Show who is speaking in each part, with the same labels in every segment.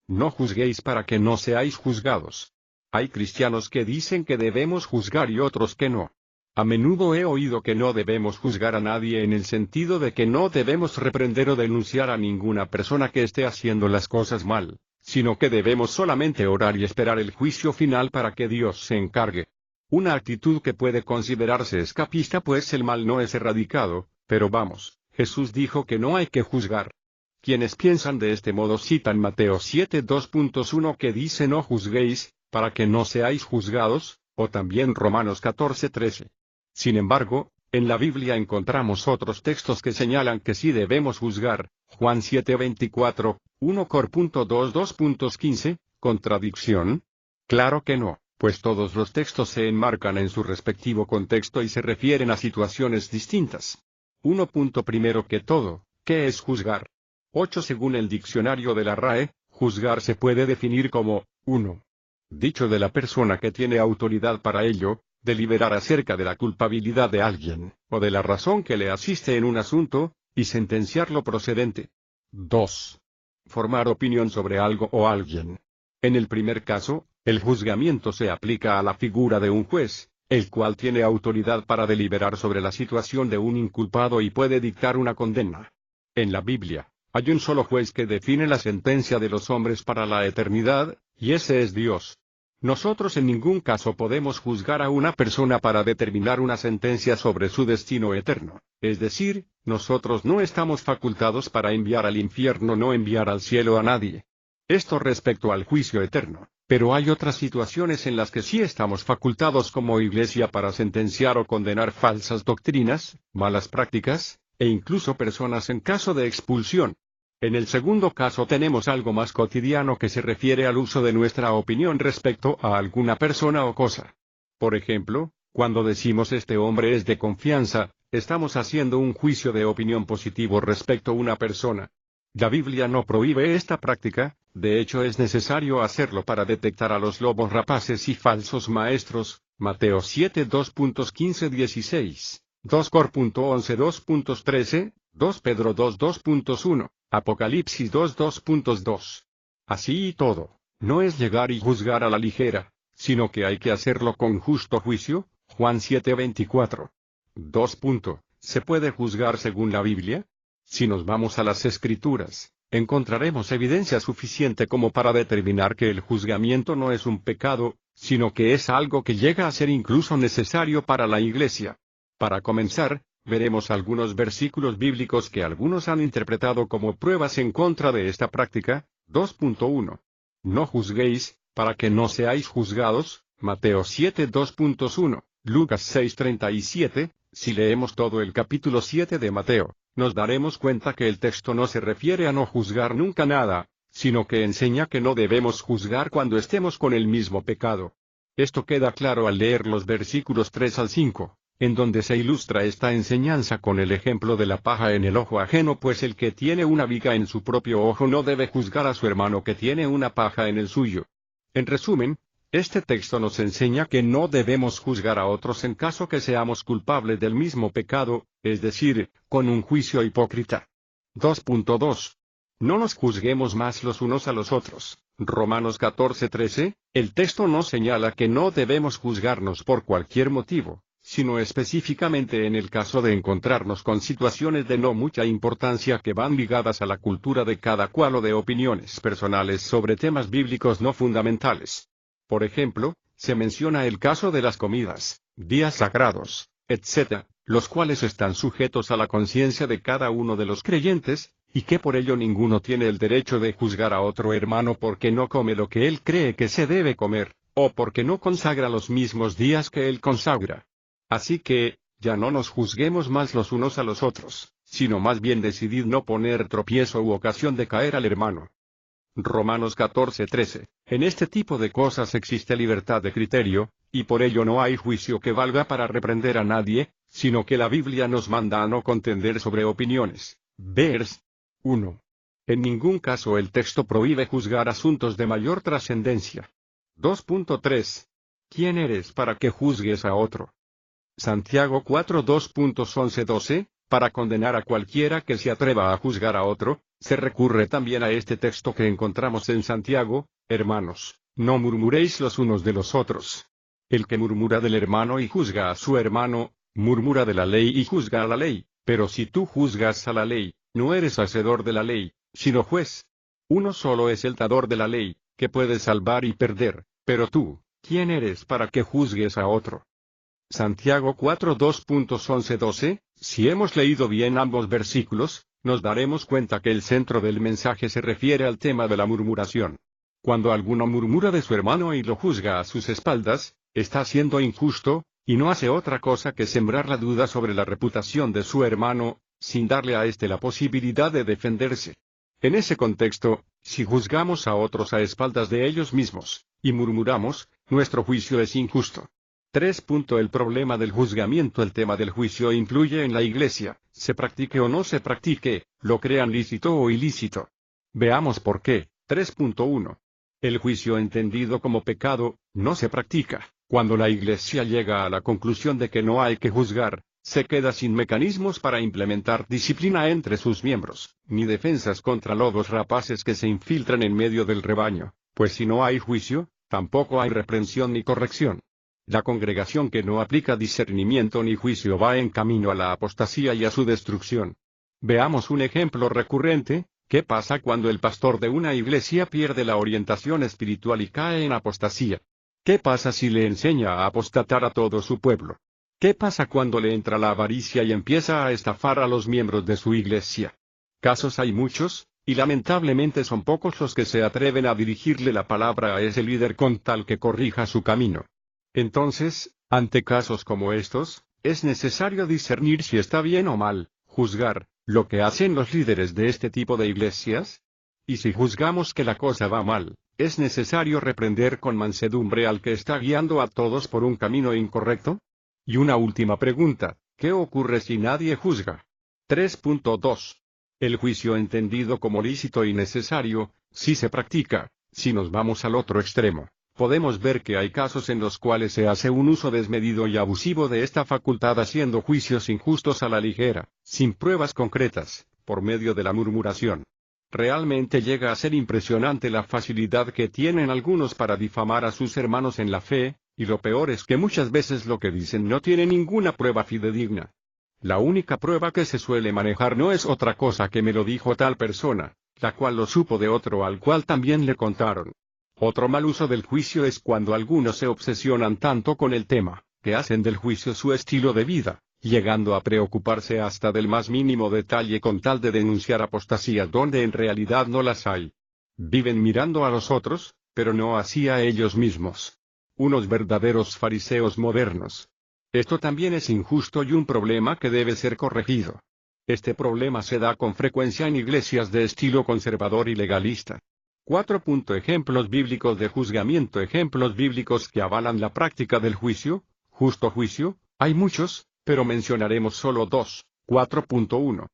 Speaker 1: No juzguéis para que no seáis juzgados. Hay cristianos que dicen que debemos juzgar y otros que no. A menudo he oído que no debemos juzgar a nadie en el sentido de que no debemos reprender o denunciar a ninguna persona que esté haciendo las cosas mal, sino que debemos solamente orar y esperar el juicio final para que Dios se encargue. Una actitud que puede considerarse escapista pues el mal no es erradicado, pero vamos, Jesús dijo que no hay que juzgar. Quienes piensan de este modo citan Mateo 7:2.1 que dice no juzguéis, para que no seáis juzgados, o también Romanos 14:13. Sin embargo, en la Biblia encontramos otros textos que señalan que sí debemos juzgar, Juan 7:24, 1 Cor.2:2.15, ¿contradicción? Claro que no, pues todos los textos se enmarcan en su respectivo contexto y se refieren a situaciones distintas. Primero que todo, ¿qué es juzgar? 8 Según el diccionario de la RAE, juzgar se puede definir como, 1. Dicho de la persona que tiene autoridad para ello, deliberar acerca de la culpabilidad de alguien, o de la razón que le asiste en un asunto, y sentenciar lo procedente. 2. Formar opinión sobre algo o alguien. En el primer caso, el juzgamiento se aplica a la figura de un juez, el cual tiene autoridad para deliberar sobre la situación de un inculpado y puede dictar una condena. En la Biblia, hay un solo juez que define la sentencia de los hombres para la eternidad, y ese es Dios. Nosotros en ningún caso podemos juzgar a una persona para determinar una sentencia sobre su destino eterno, es decir, nosotros no estamos facultados para enviar al infierno no enviar al cielo a nadie. Esto respecto al juicio eterno, pero hay otras situaciones en las que sí estamos facultados como iglesia para sentenciar o condenar falsas doctrinas, malas prácticas, e incluso personas en caso de expulsión. En el segundo caso tenemos algo más cotidiano que se refiere al uso de nuestra opinión respecto a alguna persona o cosa. Por ejemplo, cuando decimos este hombre es de confianza, estamos haciendo un juicio de opinión positivo respecto a una persona. La Biblia no prohíbe esta práctica, de hecho es necesario hacerlo para detectar a los lobos rapaces y falsos maestros, Mateo 7:2.15-16, 2 Cor.11:2.13, 2 Pedro 2:2.1. Apocalipsis 2:2.2. Así y todo, no es llegar y juzgar a la ligera, sino que hay que hacerlo con justo juicio, Juan 7:24. 2. ¿Se puede juzgar según la Biblia? Si nos vamos a las Escrituras, encontraremos evidencia suficiente como para determinar que el juzgamiento no es un pecado, sino que es algo que llega a ser incluso necesario para la Iglesia. Para comenzar, veremos algunos versículos bíblicos que algunos han interpretado como pruebas en contra de esta práctica. 2.1. No juzguéis, para que no seáis juzgados, Mateo 7:2.1, Lucas 6:37. Si leemos todo el capítulo 7 de Mateo, nos daremos cuenta que el texto no se refiere a no juzgar nunca nada, sino que enseña que no debemos juzgar cuando estemos con el mismo pecado. Esto queda claro al leer los versículos 3 al 5. En donde se ilustra esta enseñanza con el ejemplo de la paja en el ojo ajeno, pues el que tiene una viga en su propio ojo no debe juzgar a su hermano que tiene una paja en el suyo. En resumen, este texto nos enseña que no debemos juzgar a otros en caso que seamos culpables del mismo pecado, es decir, con un juicio hipócrita. 2.2. No nos juzguemos más los unos a los otros. Romanos 14:13, el texto nos señala que no debemos juzgarnos por cualquier motivo, sino específicamente en el caso de encontrarnos con situaciones de no mucha importancia que van ligadas a la cultura de cada cual o de opiniones personales sobre temas bíblicos no fundamentales. Por ejemplo, se menciona el caso de las comidas, días sagrados, etc., los cuales están sujetos a la conciencia de cada uno de los creyentes, y que por ello ninguno tiene el derecho de juzgar a otro hermano porque no come lo que él cree que se debe comer, o porque no consagra los mismos días que él consagra. Así que, ya no nos juzguemos más los unos a los otros, sino más bien decidid no poner tropiezo u ocasión de caer al hermano. Romanos 14:13. En este tipo de cosas existe libertad de criterio, y por ello no hay juicio que valga para reprender a nadie, sino que la Biblia nos manda a no contender sobre opiniones. Vers. 1. En ningún caso el texto prohíbe juzgar asuntos de mayor trascendencia. 2.3. ¿Quién eres para que juzgues a otro? Santiago 4:2.11-12, para condenar a cualquiera que se atreva a juzgar a otro, Se recurre también a este texto que encontramos en Santiago: hermanos, no murmuréis los unos de los otros. El que murmura del hermano y juzga a su hermano, murmura de la ley y juzga a la ley, pero si tú juzgas a la ley, no eres hacedor de la ley, sino juez. Uno solo es el dador de la ley, que puede salvar y perder, pero tú, ¿quién eres para que juzgues a otro? Santiago 4:2.11-12, si hemos leído bien ambos versículos, nos daremos cuenta que el centro del mensaje se refiere al tema de la murmuración. Cuando alguno murmura de su hermano y lo juzga a sus espaldas, está siendo injusto, y no hace otra cosa que sembrar la duda sobre la reputación de su hermano, sin darle a éste la posibilidad de defenderse. En ese contexto, si juzgamos a otros a espaldas de ellos mismos, y murmuramos, nuestro juicio es injusto. 3. El problema del juzgamiento. El tema del juicio influye en la Iglesia, se practique o no se practique, lo crean lícito o ilícito. Veamos por qué. 3.1. El juicio entendido como pecado, no se practica. Cuando la Iglesia llega a la conclusión de que no hay que juzgar, se queda sin mecanismos para implementar disciplina entre sus miembros, ni defensas contra lobos rapaces que se infiltran en medio del rebaño, pues si no hay juicio, tampoco hay reprensión ni corrección. La congregación que no aplica discernimiento ni juicio va en camino a la apostasía y a su destrucción. Veamos un ejemplo recurrente: ¿qué pasa cuando el pastor de una iglesia pierde la orientación espiritual y cae en apostasía? ¿Qué pasa si le enseña a apostatar a todo su pueblo? ¿Qué pasa cuando le entra la avaricia y empieza a estafar a los miembros de su iglesia? Casos hay muchos, y lamentablemente son pocos los que se atreven a dirigirle la palabra a ese líder con tal que corrija su camino. Entonces, ante casos como estos, es necesario discernir si está bien o mal juzgar lo que hacen los líderes de este tipo de iglesias. Y si juzgamos que la cosa va mal, es necesario reprender con mansedumbre al que está guiando a todos por un camino incorrecto. Y una última pregunta: ¿qué ocurre si nadie juzga? 3.2. El juicio entendido como lícito y necesario, si se practica. Si nos vamos al otro extremo, podemos ver que hay casos en los cuales se hace un uso desmedido y abusivo de esta facultad, haciendo juicios injustos a la ligera, sin pruebas concretas, por medio de la murmuración. Realmente llega a ser impresionante la facilidad que tienen algunos para difamar a sus hermanos en la fe, y lo peor es que muchas veces lo que dicen no tiene ninguna prueba fidedigna. La única prueba que se suele manejar no es otra cosa que me lo dijo tal persona, la cual lo supo de otro al cual también le contaron. Otro mal uso del juicio es cuando algunos se obsesionan tanto con el tema, que hacen del juicio su estilo de vida, llegando a preocuparse hasta del más mínimo detalle con tal de denunciar apostasías donde en realidad no las hay. Viven mirando a los otros, pero no así a ellos mismos. Unos verdaderos fariseos modernos. Esto también es injusto y un problema que debe ser corregido. Este problema se da con frecuencia en iglesias de estilo conservador y legalista. 4. Ejemplos bíblicos de juzgamiento. Ejemplos bíblicos que avalan la práctica del juicio, justo juicio, hay muchos, pero mencionaremos solo 2. 4.1.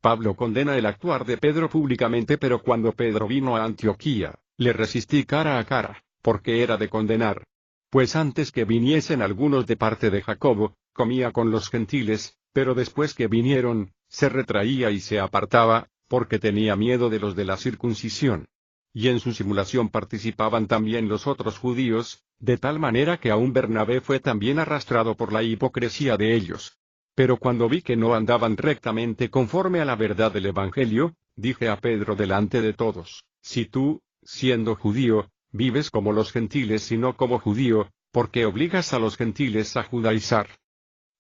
Speaker 1: Pablo condena el actuar de Pedro públicamente, pero cuando Pedro vino a Antioquía, le resistí cara a cara, porque era de condenar. Pues antes que viniesen algunos de parte de Jacobo, comía con los gentiles, pero después que vinieron, se retraía y se apartaba, porque tenía miedo de los de la circuncisión. Y en su simulación participaban también los otros judíos, de tal manera que aún Bernabé fue también arrastrado por la hipocresía de ellos. Pero cuando vi que no andaban rectamente conforme a la verdad del Evangelio, dije a Pedro delante de todos: si tú, siendo judío, vives como los gentiles y no como judío, ¿por qué obligas a los gentiles a judaizar?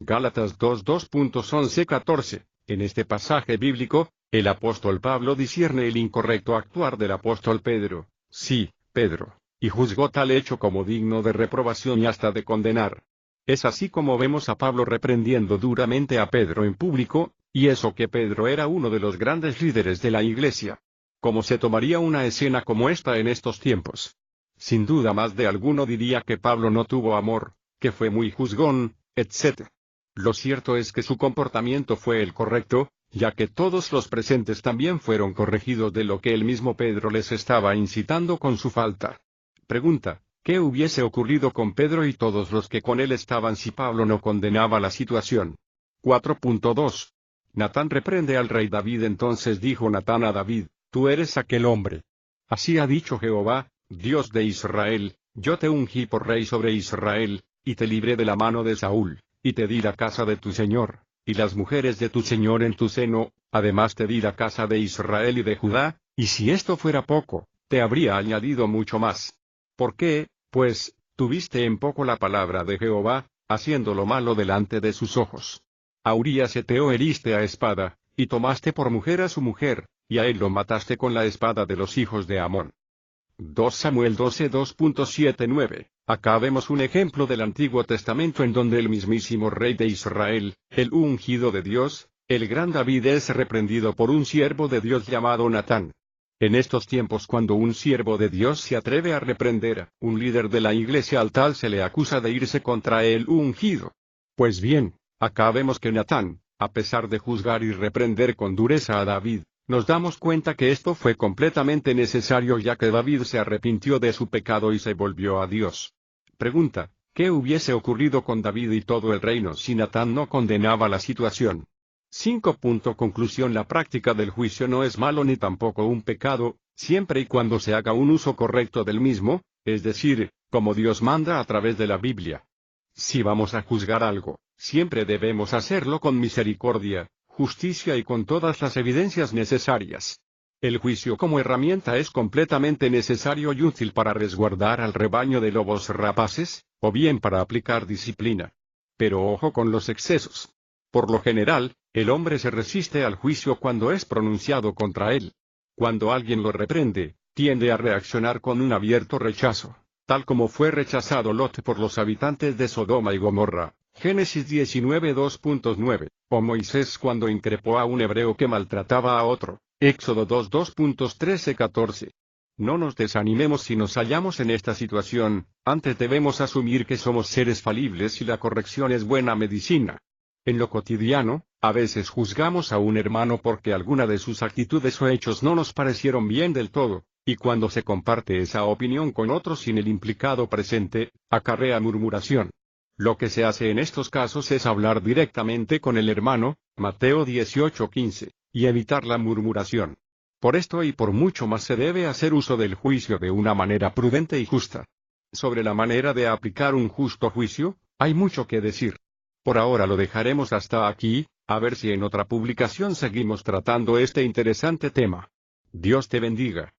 Speaker 1: Gálatas 2:11-14. En este pasaje bíblico, el apóstol Pablo discierne el incorrecto actuar del apóstol Pedro, sí, Pedro, y juzgó tal hecho como digno de reprobación y hasta de condenar. Es así como vemos a Pablo reprendiendo duramente a Pedro en público, y eso que Pedro era uno de los grandes líderes de la iglesia. ¿Cómo se tomaría una escena como esta en estos tiempos? Sin duda más de alguno diría que Pablo no tuvo amor, que fue muy juzgón, etc. Lo cierto es que su comportamiento fue el correcto, ya que todos los presentes también fueron corregidos de lo que el mismo Pedro les estaba incitando con su falta. Pregunta: ¿qué hubiese ocurrido con Pedro y todos los que con él estaban si Pablo no condenaba la situación? 4.2. Natán reprende al rey David. Entonces dijo Natán a David: tú eres aquel hombre. Así ha dicho Jehová, Dios de Israel, yo te ungí por rey sobre Israel, y te libré de la mano de Saúl, y te di la casa de tu señor, y las mujeres de tu señor en tu seno, además te di la casa de Israel y de Judá, y si esto fuera poco, te habría añadido mucho más. ¿Por qué? Pues, tuviste en poco la palabra de Jehová, haciendo lo malo delante de sus ojos. A Urías Eteo heriste a espada, y tomaste por mujer a su mujer, y a él lo mataste con la espada de los hijos de Amón. 2 Samuel 12 2.79. Acá vemos un ejemplo del Antiguo Testamento en donde el mismísimo rey de Israel, el ungido de Dios, el gran David es reprendido por un siervo de Dios llamado Natán. En estos tiempos cuando un siervo de Dios se atreve a reprender a un líder de la iglesia al tal se le acusa de irse contra el ungido. Pues bien, acá vemos que Natán, a pesar de juzgar y reprender con dureza a David, nos damos cuenta que esto fue completamente necesario ya que David se arrepintió de su pecado y se volvió a Dios. Pregunta, ¿qué hubiese ocurrido con David y todo el reino si Natán no condenaba la situación? 5. Conclusión. La práctica del juicio no es malo ni tampoco un pecado, siempre y cuando se haga un uso correcto del mismo, es decir, como Dios manda a través de la Biblia. Si vamos a juzgar algo, siempre debemos hacerlo con misericordia, justicia y con todas las evidencias necesarias. El juicio como herramienta es completamente necesario y útil para resguardar al rebaño de lobos rapaces, o bien para aplicar disciplina. Pero ojo con los excesos. Por lo general, el hombre se resiste al juicio cuando es pronunciado contra él. Cuando alguien lo reprende, tiende a reaccionar con un abierto rechazo, tal como fue rechazado Lot por los habitantes de Sodoma y Gomorra. Génesis 19 2.9, o Moisés cuando increpó a un hebreo que maltrataba a otro. Éxodo 2 2.13-14. No nos desanimemos si nos hallamos en esta situación, antes debemos asumir que somos seres falibles y la corrección es buena medicina. En lo cotidiano, a veces juzgamos a un hermano porque alguna de sus actitudes o hechos no nos parecieron bien del todo, y cuando se comparte esa opinión con otros sin el implicado presente, acarrea murmuración. Lo que se hace en estos casos es hablar directamente con el hermano, Mateo 18:15, y evitar la murmuración. Por esto y por mucho más se debe hacer uso del juicio de una manera prudente y justa. Sobre la manera de aplicar un justo juicio, hay mucho que decir. Por ahora lo dejaremos hasta aquí, a ver si en otra publicación seguimos tratando este interesante tema. Dios te bendiga.